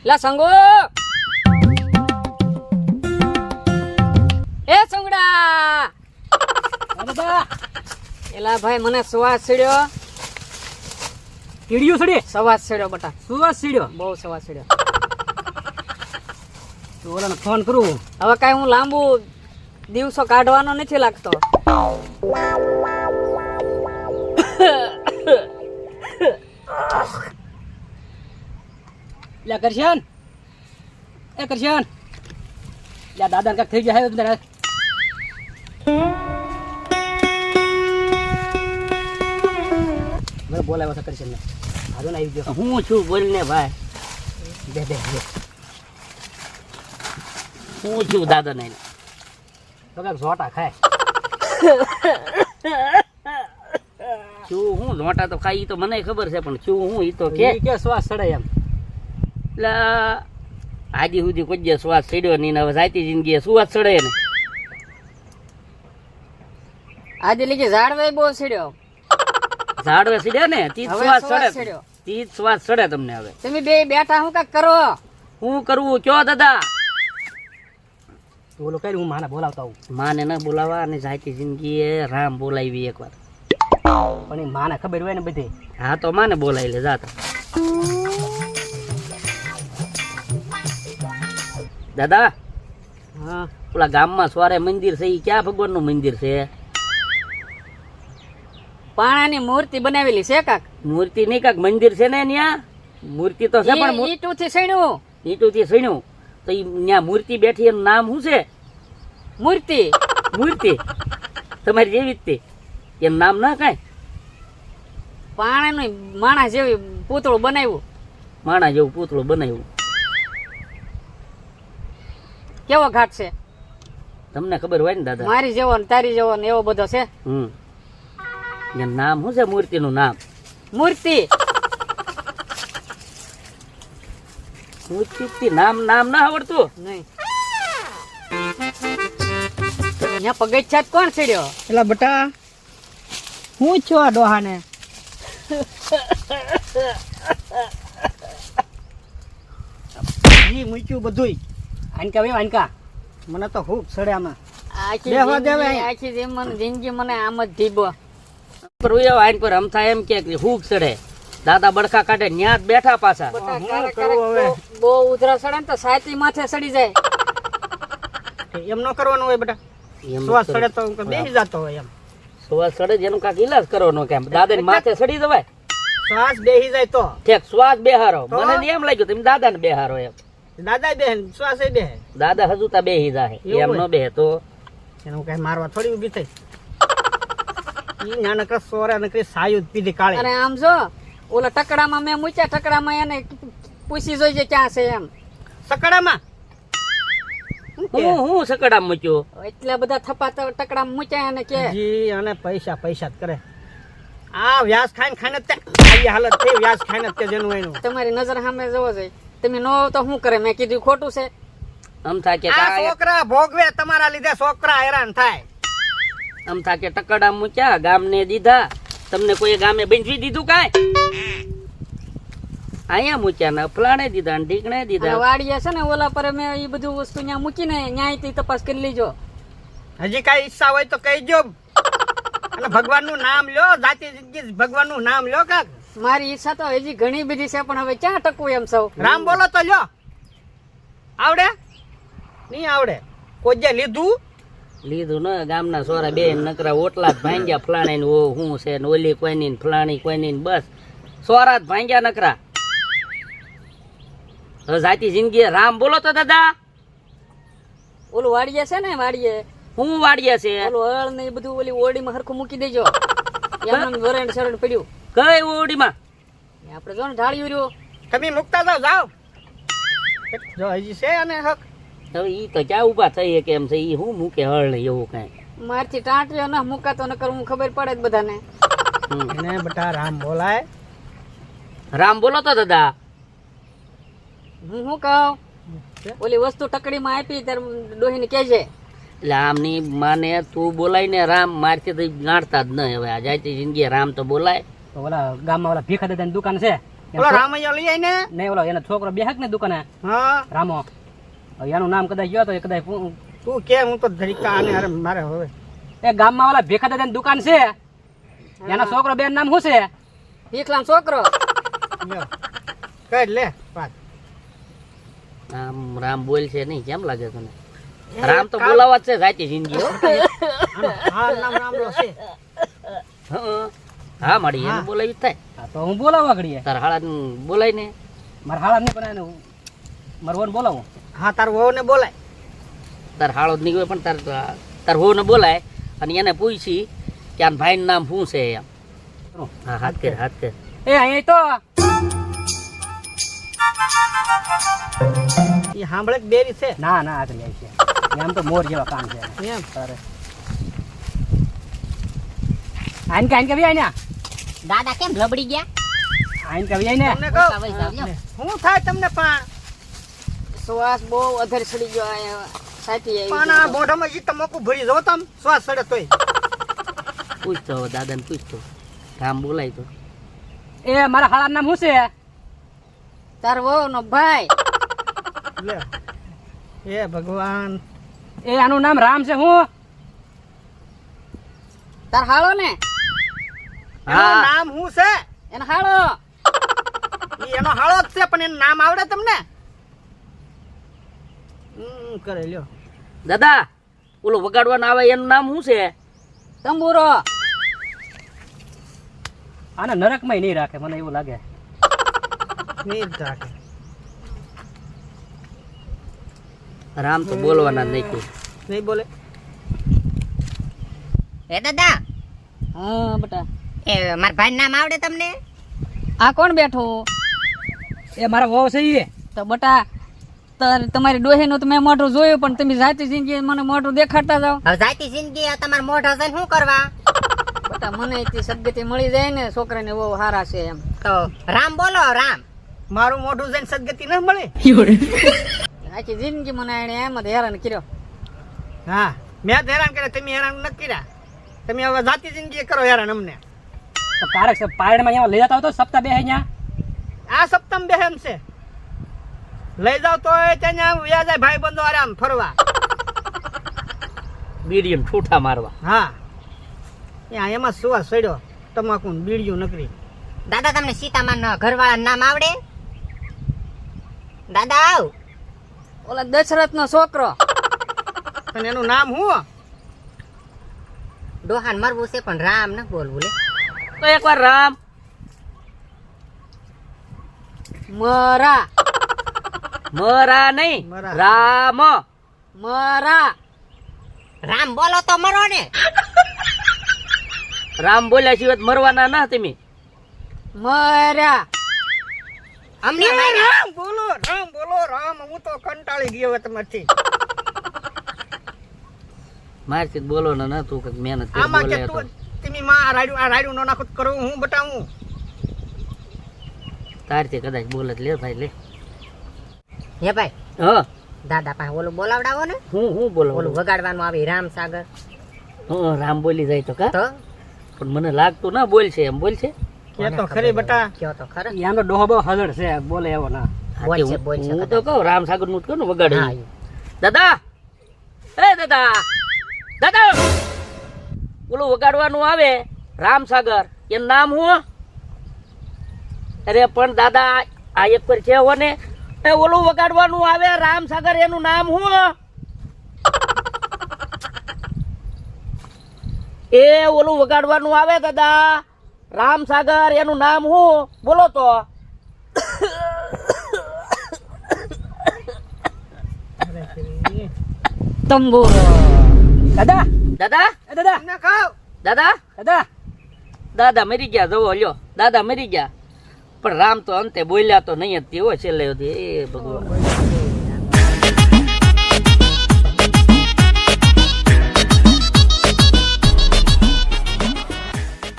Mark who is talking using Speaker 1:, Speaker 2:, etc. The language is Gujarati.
Speaker 1: લા સંગો એ સંગડા એલા ભાઈ મને સુવાસ છડ્યો
Speaker 2: કીડિયો સડે
Speaker 1: સવાસ છડ્યો બટા
Speaker 2: સુવાસ સીડ્યો
Speaker 1: બહુ સવાસ છડ્યો
Speaker 2: તો ઓલાને ફોન કરું
Speaker 1: હવે કાંઈ હું લાંબુ દિવસો કાઢવાનો નથી લાગતો
Speaker 2: લ્યા કરશન એ કરશન લ્યા દાદા કાક થઈ ગયા હે બધા મને બોલાવ્યો છે કરશન ને હાલો ને આવી ગયો
Speaker 3: હું છું બોલ ને ભાઈ
Speaker 2: બે બે બે
Speaker 3: હું છું દાદા ને
Speaker 2: તો કાક ઝોટા ખાય
Speaker 3: શું હું લોટા તો ખાઈ ઈ તો મને ખબર છે પણ શું હું ઈ તો કે
Speaker 2: કે શ્વાસ ચડે એમ
Speaker 3: એટલે આજી સુધી કોઈ જે શ્વાસ ચડ્યો નહીં ને હવે જાતી જિંદગી શ્વાસ ચડે ને
Speaker 1: આજે લીધી ઝાડવે બહુ છડ્યો
Speaker 3: ઝાડવે ચડ્યા ને તી જ
Speaker 1: હવે
Speaker 3: શ્વાસ
Speaker 1: શ્વાસ
Speaker 3: ચડે
Speaker 1: ચડ્યો.
Speaker 3: તી જ શ્વાસ ચડે તમને હવે
Speaker 1: તમે બે બેઠા હું કાક કરો
Speaker 3: હું કરવું કયો દાદા
Speaker 2: તો ઓલો કઈ હું માને બોલાવતા આવું
Speaker 3: માને ન બોલાવા અને જાતી જિંદગી એ રામ બોલાવી એકવાર
Speaker 2: પણ એ માને ખબર હોય ને બધી
Speaker 3: હા તો માને બોલાવી લે જાતા દાદા
Speaker 2: હા
Speaker 3: ઓલા ગામમાં સોરે મંદિર છે ઈ ક્યાં ભગવાનનું મંદિર છે
Speaker 1: પાણાની મૂર્તિ બનાવેલી છે કાક
Speaker 3: મૂર્તિ નહીં કાક મંદિર છે ને ન્યા મૂર્તિ તો છે પણ
Speaker 1: ઈટુથી સણ્યું
Speaker 3: ઈંટુથી સણ્યું તો ઈ ન્યા મૂર્તિ બેઠી એનું નામ શું છે
Speaker 1: મૂર્તિ
Speaker 3: મૂર્તિ તમારી જેવી જ તે એનું નામ ના કાંઈ
Speaker 1: પાણાનું માણસ જેવી પૂતળું બનાવ્યું
Speaker 3: માણા જેવું પૂતળું બનાવ્યું
Speaker 1: કેવો ઘાટ છે
Speaker 3: તમને ખબર હોય ને દાદા
Speaker 1: મારી જેવો ને તારી જેવો ને એવો બધો છે
Speaker 3: એનું નામ શું છે મૂર્તિનું નામ
Speaker 1: મૂર્તિ
Speaker 3: મૂર્તિ નામ નામ ના આવડતું
Speaker 1: નહીં અહીંયા પગથિયા જ કોણ છેડ્યો
Speaker 2: એટલે બટા હું છો આ ડોહાને ઈ મૂક્યું બધુંય આનકા ભાઈ આનકા મને તો ખૂબ સડે આમાં બેહવા દેવે અહીંયા.
Speaker 1: આખી જિંદગી મને આમ જ ધીબો
Speaker 3: પર ઉયો આઈન પર અમથા એમ કે હુક ચડે દાદા બડખા કાઢે ન્યા જ બેઠા પાછા
Speaker 1: બહુ ઉધરા સડે ને તો સાતી માથે સડી જાય
Speaker 2: એમ ન કરવાનું હોય બેટા
Speaker 3: એમ
Speaker 2: શ્વાસ સડે તો બેસી જતો હોય એમ
Speaker 3: શ્વાસ ચડે જ એનું કાંઈક ઈલાજ કરવાનો કેમ દાદા માથે સડી જવાય
Speaker 2: શ્વાસ બેસી જાય તો
Speaker 3: ઠેક શ્વાસ બેહારો
Speaker 2: તો?
Speaker 3: મને એમ લાગ્યું તમે દાદા ને બેહારો એમ
Speaker 2: દાદા બેન શ્વાસ બેહે
Speaker 3: દાદા હજુતા બેહી જાહે
Speaker 2: એવું
Speaker 3: એમ
Speaker 2: હોય?
Speaker 3: ન બેહે તો
Speaker 2: એનું કઈ મારવા થોડી ઊભી થઈ ઈ નાનકડા સોરા નકરી સાયુ જ પીધી કાળી
Speaker 1: અને આમ જો ઓલા ટકડામાં મેં મૂક્યા ટકડામાં એને પૂછી જોઈજે ક્યાં છે એમ
Speaker 2: સકડામાં
Speaker 3: હું સકડા મૂક્યો
Speaker 1: એટલા બધા થપા ટકડામાં મૂક્યા એને કે
Speaker 2: જી અને પૈસા પૈસા જ કરે આ વ્યાસ ખાઈને તે આવી હાલત થઈ વ્યાસ ખાઈને તે જેનું એનું
Speaker 1: તમારી નજર સામે જોવો જોઈએ તમે નો તો શું કરે મેં કીધું ખોટું છે
Speaker 3: આમ થાય કે
Speaker 2: આ છોકરા ભોગવે તમારા લીધે છોકરા હેરાન થાય
Speaker 3: આમ થાય કે ટકડા મૂક્યા ગામને દીધા તમને કોઈ ગામે બંધવી દીધું કાંઈ અહીંયા મૂક્યા ને ફલાણે દીધા ને ઢીકણે
Speaker 1: અને
Speaker 3: દીધા
Speaker 1: વાડીએ છે ને ઓલા પર મેં એ બધું વસ્તુ ત્યાં મૂકીને ન્યાયથી તપાસ કરી લીજો
Speaker 2: હજી કઈ ઈચ્છા હોય તો કહીજો અને ભગવાનનું નામ લ્યો જાતિ જિંદગી ભગવાનનું નામ લ્યો કાક
Speaker 1: મારી ઈચ્છા તો હજી ઘણી બધી છે પણ હવે ક્યાં ટકવું એમ સૌ
Speaker 2: રામ બોલો તો લ્યો આવડે નહીં આવડે કોઈ જે
Speaker 3: લીધું ને ગામના સોરા બે નકરા ઓટલા જ ભાંગ્યા ફલાણે ને ઓ હું છે ને ઓલી કોઈની ને ફલાણી કોઈની ને બસ સોરા જ ભાંગ્યા નકરા હવે જાતી જિંદગી રામ બોલો તો દાદા
Speaker 1: ઓલું વાડીએ છે ને વાડીએ
Speaker 3: હું વાડિયા છે
Speaker 1: ઓલું હળ ને એ બધું ઓલી ઓરડીમાં હરખું મૂકી દેજો એમને વરણ સરણ પડ્યું
Speaker 3: કઈ ઓડીમાં
Speaker 1: એ આપણે જો ને ઢાળ્યું રહ્યું
Speaker 2: તમે મુકતા જાઓ જો હજી છે અને હક
Speaker 3: હવે ઈ તો ક્યાં ઉભા થઈ કે એમ છે ઈ હું મૂકે હળ ને એવું કઈ
Speaker 1: મારથી ટાંટ્યો ના મુકાતો ન કરું ખબર પડે જ બધાને
Speaker 2: એને બટા રામ બોલાય
Speaker 3: રામ બોલો તો દાદા
Speaker 1: હું શું કહું ઓલી વસ્તુ ટકડીમાં આપી ત્યારે ડોહીને કહેજે
Speaker 3: એટલે આમની માને તું બોલાય ને રામ મારથી તો ગાંઠતા જ નહીં હવે આ જાતી જિંદગી રામ તો બોલાય.
Speaker 4: તો ઓલા ગામમાં ઓલા ભીખા દાદાની દુકાન છે
Speaker 2: ઓલો રામૈયા લઈ આય ને.
Speaker 4: નહીં ઓલો એનો છોકરો બેહક ને દુકાને
Speaker 2: હા
Speaker 4: રામો. હવે એનું નામ કદાચ ગયો તો એ કદાચ
Speaker 2: તું કે હું તો ધરીકા આને હારે મારે હવે
Speaker 4: એ ગામમાં ઓલા ભીખા દાદાની દુકાન છે એના છોકરો બેન નામ શું છે?
Speaker 1: ભીખલાનો છોકરો.
Speaker 2: લ્યો. કર લે વાત.
Speaker 3: આમ રામ બોલ છે નહીં કેમ લાગે તને? રામ તો બોલાવા જ છે જાતી જિંદગી હો.
Speaker 2: આનો હાર નામ રામલો છે.
Speaker 3: હં. હા મારી એને બોલાવી જ થાય.
Speaker 4: હા, તો હું બોલાવવા ઘડીએ
Speaker 3: તાર હાળા બોલાય ને.
Speaker 4: મારા હાળા નહીં પણ એનું મારું વહુને બોલાવું.
Speaker 2: હા તાર વહુ ને બોલાય.
Speaker 3: તાર હાળો જ નહીં હોય પણ તાર હોવ ને બોલાય અને એને પૂછી કે આના ભાઈનું નામ શું છે એમ. હા હાથ કર હાથ કર.
Speaker 4: એ અહીંયા તો
Speaker 2: એ સાંભળે કે બેરી છે.
Speaker 4: ના ના આગળ જાય છે આમ તો મોર જેવા કામ છે
Speaker 2: એમ
Speaker 4: તારે આઈન કે આઈને
Speaker 5: દાદા કેમ રબડી ગયા?
Speaker 4: આઈન કે આઈને
Speaker 2: તમને કહું શું થાય તમને પણ
Speaker 1: શ્વાસ બહુ અધર સડી ગયો અહીંયા સાચી
Speaker 2: પણ આ મોઢામાં ઈ તમાકુ ભરી જાવ તમ શ્વાસ સડે તોય.
Speaker 3: પૂછતો હવે દાદાને પૂછતો રામ બોલાય તો.
Speaker 4: એ મારા હાળા નામ શું છે?
Speaker 1: તાર વહુ નો ભાઈ.
Speaker 2: લે એ ભગવાન.
Speaker 4: એ આનું નામ રામ છે હું?
Speaker 1: તાર હાળો ને
Speaker 2: એનું
Speaker 3: હા.
Speaker 2: નામ શું છે?
Speaker 1: એનો હાળો.
Speaker 2: ઈ એનો હાળો જ છે પણ એનું નામ આવડે તમને? કરે લ્યો.
Speaker 3: દાદા ઓલું વગાડવાનું આવે એનું નામ શું છે?
Speaker 1: તંબુરો.
Speaker 4: આને નરકમાં નહીં રાખે મને એવું લાગે.
Speaker 2: નહીં જ રાખે.
Speaker 3: રામ તો બોલવાના જ નહીં.
Speaker 2: નહીં બોલે.
Speaker 5: એ દાદા
Speaker 1: હા બેટા.
Speaker 5: એ મારા ભાઈ નામ આવડે તમને?
Speaker 1: આ કોણ બેઠું?
Speaker 4: એ મારા વહુ છે ઈ.
Speaker 1: તો બેટા તમારી ડોહીનું તો મેં મોઢું જોયું પણ તમે જાતી જિંદગી મને મોઢું દેખાડતા જાઓ.
Speaker 5: હવે જાતી જિંદગી તમારા મોઢા છે શું કરવા?
Speaker 1: બેટા મને તે સદગતિ મળી જાય ને છોકરાને બહુ સારા છે એમ.
Speaker 5: તો રામ બોલો રામ.
Speaker 2: મારું મોઢું જઈને સદગતિ ન મળે.
Speaker 1: આખી જિંદગી મને એને એમ જ હેરાન કર્યો.
Speaker 2: હા મેં જ હેરાન કર્યા તમે હેરાન ન કર્યા. તમે હવે જાતી જિંદગી કરો હેરાન અમને.
Speaker 4: તો કારક છે પારણમાં અહીંયા લઈ જતા હોય તો સપ્તાહ બે અહીંયા
Speaker 2: આ સપ્તમ બેહેમ છે. લઈ જાવ તો ત્યાં વ્યા જાય ભાઈ બંધો આરામ ફરવા.
Speaker 3: બીડીને ઠૂઠા મારવા.
Speaker 2: હા ત્યાં એમાં સુવા સડ્યો તમાકુ ને બીડીયું નકરી.
Speaker 5: દાદા તમને સીતામાના ઘરવાળા નામ આવડે? દાદા આવ.
Speaker 1: ઓલા દશરથ નો છોકરો.
Speaker 2: અને એનું નામ શું?
Speaker 5: ડોહાન મરવું છે પણ રામ ન બોલવું લે.
Speaker 3: તો એકવાર રામ.
Speaker 1: મરા.
Speaker 3: મરા નહીં
Speaker 2: મરા.
Speaker 3: રામ.
Speaker 1: મરા.
Speaker 5: રામ બોલો તો મરો ને.
Speaker 3: રામ બોલ્યા સિવાય તો મરવાના ના તમે.
Speaker 1: મરા.
Speaker 5: અમને માર્યા.
Speaker 2: રામ બોલો રામ બોલો રામ. હું તો કંટાળી ગયો હવે તમારથી.
Speaker 3: મારથી જ બોલો ને તું કઈક મહેનત કરી
Speaker 2: આમાં કે
Speaker 3: બોલે તો.
Speaker 2: તું તમે માં આ રાડ્યું નો નાખો તો કરું હું બતાવું.
Speaker 3: તારથી કદાચ બોલે જ લે ભાઈ લે.
Speaker 5: હે ભાઈ
Speaker 3: હા
Speaker 5: દાદા પાસે ઓલું બોલાવડાવો ને.
Speaker 3: હું બોલો
Speaker 5: ઓલું વગાડવાનું આવે રામ સાગર.
Speaker 3: હા રામ બોલી જાય તો કા
Speaker 5: તો
Speaker 3: પણ મને લાગતું ના બોલ છે એમ બોલ છે.
Speaker 2: કે તો ખરી બટા.
Speaker 5: કયો તો ખરો.
Speaker 4: ઈ આમનો ડોહો બહુ હલડ છે બોલે એવો ના.
Speaker 5: બોલ છે, બોલ છે
Speaker 3: હું
Speaker 5: કદાચ.
Speaker 3: તો કહું રામ સાગર નું જ કહું ને
Speaker 5: હા,
Speaker 3: વગાડે.
Speaker 5: ઈ.
Speaker 3: દાદા એ દાદા દાદા ઓલું વગાડવાનું આવે રામ સાગર એનું નામ હું? અરે પણ દાદા આ એક પર છે હો ને એ ઓલું વગાડવાનું આવે રામ સાગર એનું નામ હું? એ ઓલું વગાડવાનું આવે દાદા રામ સાગર એનું નામ હું? બોલો તો.
Speaker 1: તંબુરો.
Speaker 4: દાદા
Speaker 3: દાદા
Speaker 4: એ દાદા
Speaker 2: તમને કહું
Speaker 3: દાદા
Speaker 4: દાદા
Speaker 3: દાદા મરી ગયા જવો લ્યો દાદા મરી ગયા પણ રામ તો અંતે બોલ્યા તો નહીં જ તેવો છેલ્લે સુધી. એ ભગવાન